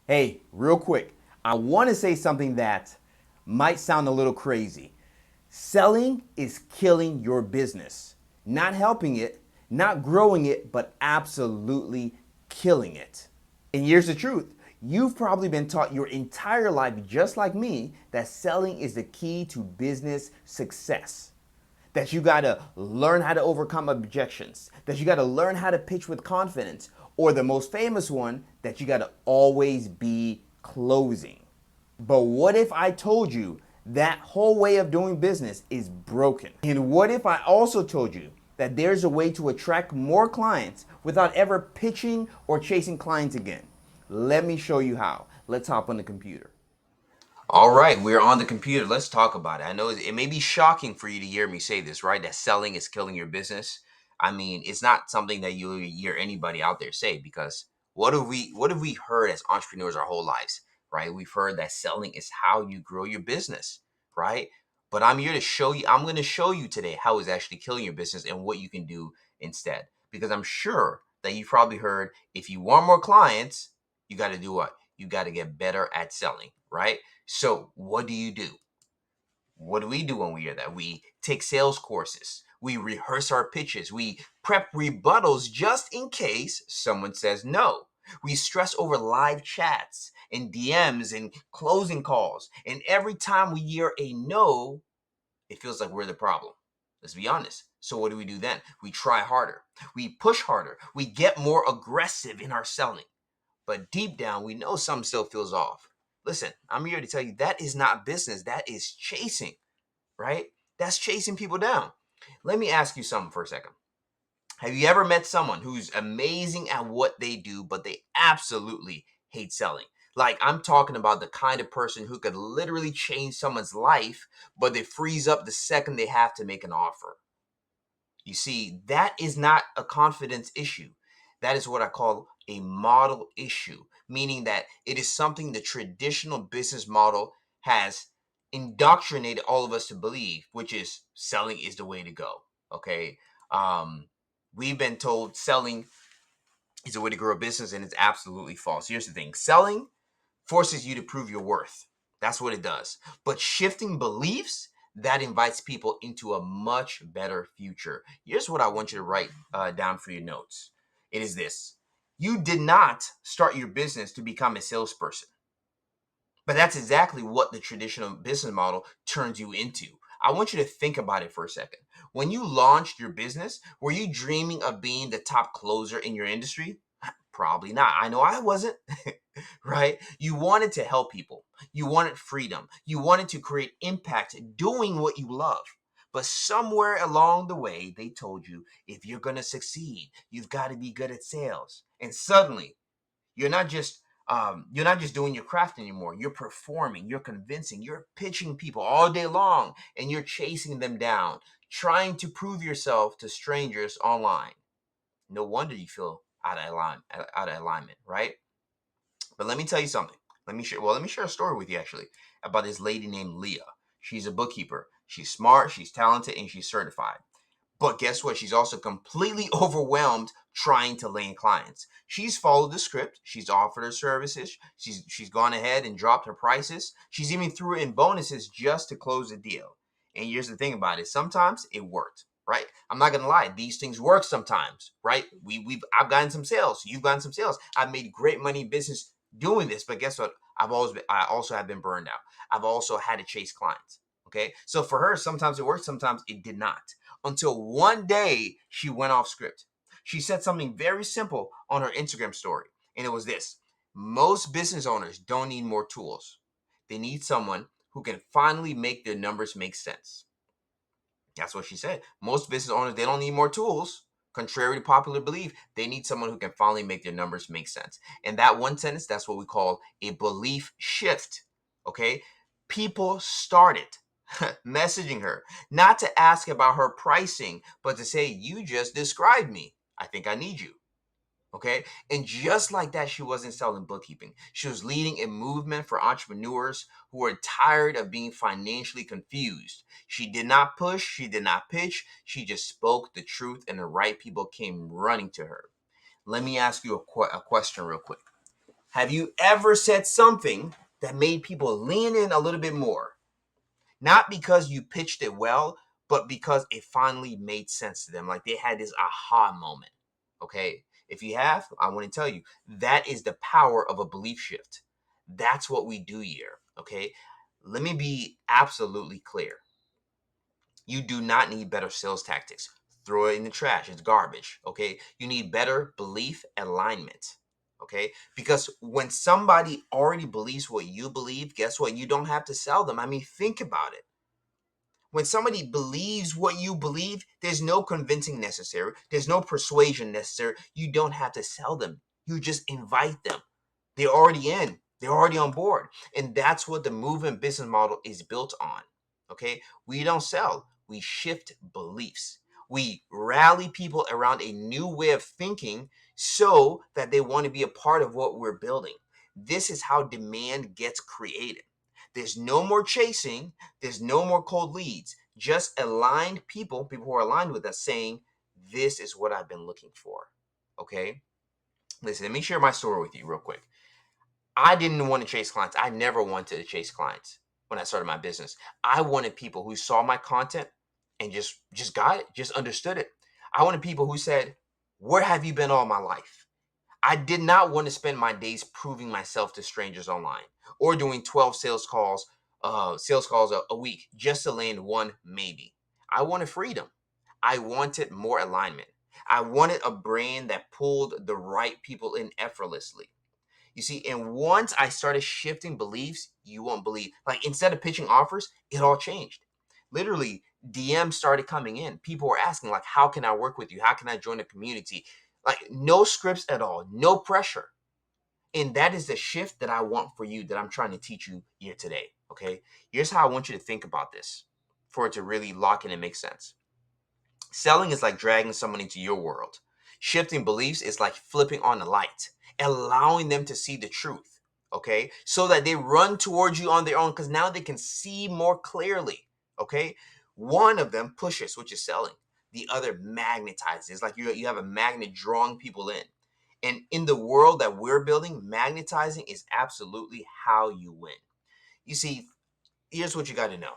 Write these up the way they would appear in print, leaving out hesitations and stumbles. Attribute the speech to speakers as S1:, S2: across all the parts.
S1: Hey, real quick, I want to say something that might sound a little crazy. Selling is killing your business, not helping it, not growing it, but absolutely killing it. And here's the truth. You've probably been taught your entire life, just like me, that selling is the key to business success. That you gotta learn how to overcome objections, that you gotta learn how to pitch with confidence, or the most famous one, that you gotta always be closing. But what if I told you that whole way of doing business is broken? And what if I also told you that there's a way to attract more clients without ever pitching or chasing clients again? Let me show you how. Let's hop on the computer.
S2: All right, we're on the computer. Let's talk about it. I know it may be shocking for you to hear me say this, right? That selling is killing your business. I mean, it's not something that you hear anybody out there say because what have we heard as entrepreneurs our whole lives, right? We've heard that selling is how you grow your business, right? But I'm here to show you. I'm going to show you today how it's actually killing your business and what you can do instead. Because I'm sure that you've probably heard if you want more clients, you got to do what? You got to get better at selling, right? So, what do you do? What do we do when we hear that? We take sales courses, we rehearse our pitches, we prep rebuttals just in case someone says no. We stress over live chats and DMs and closing calls. And every time we hear a no, it feels like we're the problem. Let's be honest. So, what do we do then? We try harder, we push harder, we get more aggressive in our selling. But deep down, we know something still feels off. Listen, I'm here to tell you that is not business. That is chasing, right? That's chasing people down. Let me ask you something for a second. Have you ever met someone who's amazing at what they do, but they absolutely hate selling? Like, I'm talking about the kind of person who could literally change someone's life, but they freeze up the second they have to make an offer. You see, that is not a confidence issue. That is what I call a model issue, meaning that it is something the traditional business model has indoctrinated all of us to believe, which is selling is the way to go. Okay. Um, we've been told selling is the way to grow a business, and it's absolutely false. Here's the thing: selling forces you to prove your worth. That's what it does. But shifting beliefs, that invites people into a much better future. Here's what I want you to write down for your notes. It is this: you did not start your business to become a salesperson, but that's exactly what the traditional business model turns you into. I want you to think about it for a second. When you launched your business, were you dreaming of being the top closer in your industry? Probably not. I know I wasn't. Right? You wanted to help people. You wanted freedom. You wanted to create impact doing what you love. But somewhere along the way, they told you if you're going to succeed, you've got to be good at sales. And suddenly, you're not just doing your craft anymore. You're performing, you're convincing, you're pitching people all day long, and you're chasing them down, trying to prove yourself to strangers online. No wonder you feel out of alignment, right? But let me tell you something. Let me share a story with you actually about this lady named Leah. She's a bookkeeper. She's smart, she's talented, and she's certified. But guess what? She's also completely overwhelmed trying to land clients. She's followed the script. She's offered her services. She's gone ahead and dropped her prices. She's even threw in bonuses just to close the deal. And here's the thing about it: sometimes it worked, right? I'm not gonna lie; these things work sometimes, right? I've gotten some sales. You've gotten some sales. I've made great money in business doing this. But guess what? I also have been burned out. I've also had to chase clients. Okay, so for her, sometimes it worked, sometimes it did not, until one day she went off script. She said something very simple on her Instagram story, and it was this: most business owners don't need more tools. They need someone who can finally make their numbers make sense. That's what she said. Most business owners, they don't need more tools. Contrary to popular belief, they need someone who can finally make their numbers make sense. And that one sentence, that's what we call a belief shift. Okay? People started messaging her, not to ask about her pricing, but to say, "You just described me. I think I need you." Okay. And just like that, she wasn't selling bookkeeping. She was leading a movement for entrepreneurs who were tired of being financially confused. She did not push, she did not pitch. She just spoke the truth, and the right people came running to her. Let me ask you a question real quick. Have you ever said something that made people lean in a little bit more? Not because you pitched it well, but because it finally made sense to them. Like they had this aha moment. Okay. If you have, I want to tell you that is the power of a belief shift. That's what we do here. Okay. Let me be absolutely clear. You do not need better sales tactics. Throw it in the trash. It's garbage. Okay. You need better belief alignment. Okay. Because when somebody already believes what you believe, guess what? You don't have to sell them. I mean, think about it. When somebody believes what you believe, there's no convincing necessary. There's no persuasion necessary. You don't have to sell them. You just invite them. They're already in. They're already on board. And that's what the movement business model is built on. Okay? We don't sell. We shift beliefs. We rally people around a new way of thinking so that they want to be a part of what we're building. This is how demand gets created. There's no more chasing. There's no more cold leads. Just aligned people, people who are aligned with us saying, this is what I've been looking for. Okay? Listen, let me share my story with you real quick. I didn't want to chase clients. I never wanted to chase clients when I started my business. I wanted people who saw my content and just got it, just understood it. I wanted people who said, "Where have you been all my life?" I did not want to spend my days proving myself to strangers online or doing 12 sales calls a week just to land one maybe. I wanted freedom. I wanted more alignment. I wanted a brand that pulled the right people in effortlessly. You see, and once I started shifting beliefs, you won't believe. Like instead of pitching offers, it all changed. Literally, DMs started coming in. People were asking, like, how can I work with you? How can I join the community? Like, no scripts at all, no pressure. And that is the shift that I want for you, that I'm trying to teach you here today. Okay. Here's how I want you to think about this for it to really lock in and make sense. Selling is like dragging someone into your world. Shifting beliefs is like flipping on the light, allowing them to see the truth, okay? So that they run towards you on their own because now they can see more clearly, okay? One of them pushes, which is selling. The other magnetizes. It's like you have a magnet drawing people in. And in the world that we're building, magnetizing is absolutely how you win. You see, here's what you got to know.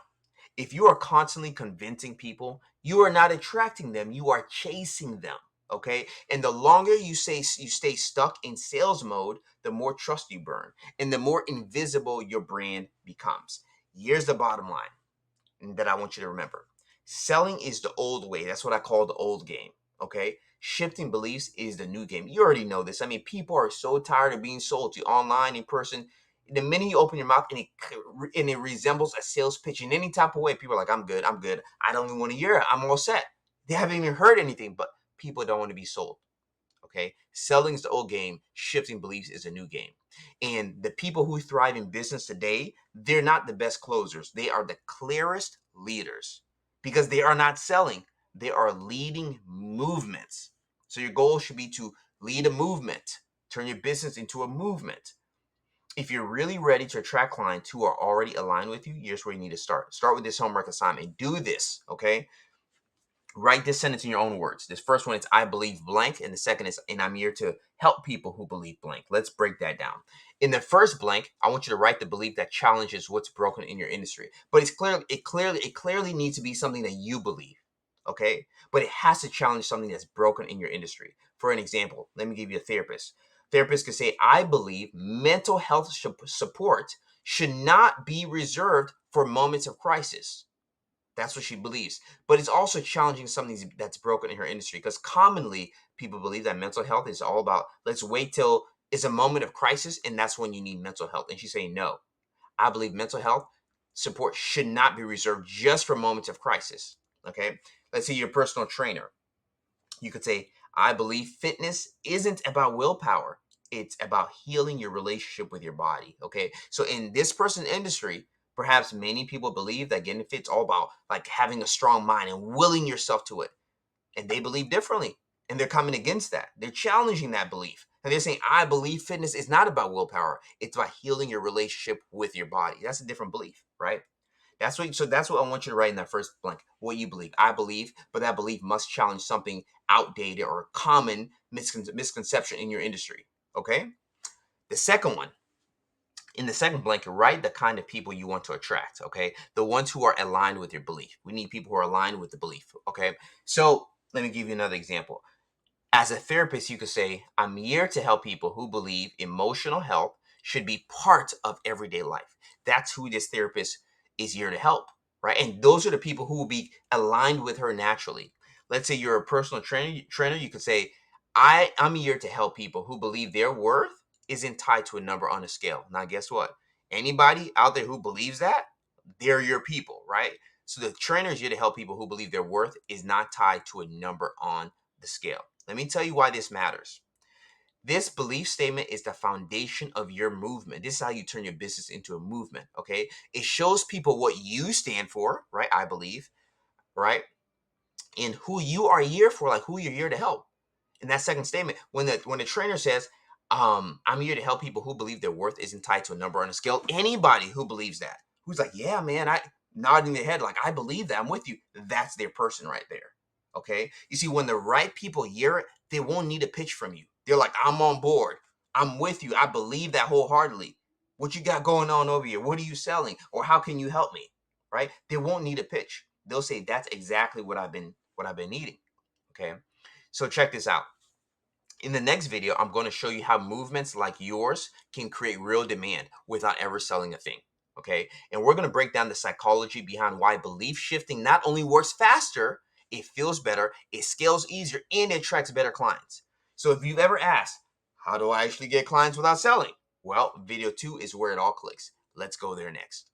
S2: If you are constantly convincing people, you are not attracting them, you are chasing them. Okay. And the longer you stay stuck in sales mode, the more trust you burn and the more invisible your brand becomes. Here's the bottom line that I want you to remember. Selling is the old way. That's what I call the old game. Okay. Shifting beliefs is the new game. You already know this. I mean, people are so tired of being sold to online, in person. The minute you open your mouth and it resembles a sales pitch in any type of way, people are like, I'm good. I'm good. I don't even want to hear it. I'm all set. They haven't even heard anything, but people don't want to be sold. Okay. Selling is the old game. Shifting beliefs is a new game. And the people who thrive in business today, they're not the best closers. They are the clearest leaders because they are not selling. They are leading movements. So your goal should be to lead a movement, turn your business into a movement. If you're really ready to attract clients who are already aligned with you, here's where you need to start. Start with this homework assignment. Do this, okay? Write this sentence in your own words. This first one is I believe blank, and the second is and I'm here to help people who believe blank. Let's break that down. In the first blank, I want you to write the belief that challenges what's broken in your industry. But it clearly needs to be something that you believe. Okay? But it has to challenge something that's broken in your industry. For an example, let me give you a therapist. Therapist could say, I believe mental health support should not be reserved for moments of crisis. That's what she believes. But it's also challenging something that's broken in her industry because commonly people believe that mental health is all about let's wait till it's a moment of crisis and that's when you need mental health. And she's saying, no, I believe mental health support should not be reserved just for moments of crisis. Okay. Let's say you're a personal trainer. You could say, I believe fitness isn't about willpower. It's about healing your relationship with your body. Okay. So in this person's industry, perhaps many people believe that getting fit is all about like having a strong mind and willing yourself to it. And they believe differently. And they're coming against that. They're challenging that belief. And they're saying, I believe fitness is not about willpower. It's about healing your relationship with your body. That's a different belief, right? So that's what I want you to write in that first blank. What you believe. I believe, but that belief must challenge something outdated or common misconception in your industry. Okay? The second one, in the second blanket, write the kind of people you want to attract, okay? The ones who are aligned with your belief. We need people who are aligned with the belief, okay? So let me give you another example. As a therapist, you could say, I'm here to help people who believe emotional health should be part of everyday life. That's who this therapist is here to help, right? And those are the people who will be aligned with her naturally. Let's say you're a personal trainer, you could say, I'm here to help people who believe their worth isn't tied to a number on a scale. Now, guess what? Anybody out there who believes that, they're your people, right? So the trainer is here to help people who believe their worth is not tied to a number on the scale. Let me tell you why this matters. This belief statement is the foundation of your movement. This is how you turn your business into a movement, okay? It shows people what you stand for, right? I believe, right? And who you are here for, like who you're here to help. In that second statement, when the trainer says, I'm here to help people who believe their worth isn't tied to a number on a scale, anybody who believes that, who's like, yeah, man, I nodding their head like I believe that, I'm with you. That's their person right there. Okay. You see, when the right people hear it, they won't need a pitch from you. They're like, I'm on board. I'm with you. I believe that wholeheartedly. What you got going on over here? What are you selling? Or how can you help me? Right? They won't need a pitch. They'll say, that's exactly what I've been needing. Okay. So check this out. In the next video, I'm going to show you how movements like yours can create real demand without ever selling a thing. Okay. And we're going to break down the psychology behind why belief shifting not only works faster, it feels better, it scales easier, and it attracts better clients. So if you've ever asked, how do I actually get clients without selling? Well, video 2 is where it all clicks. Let's go there next.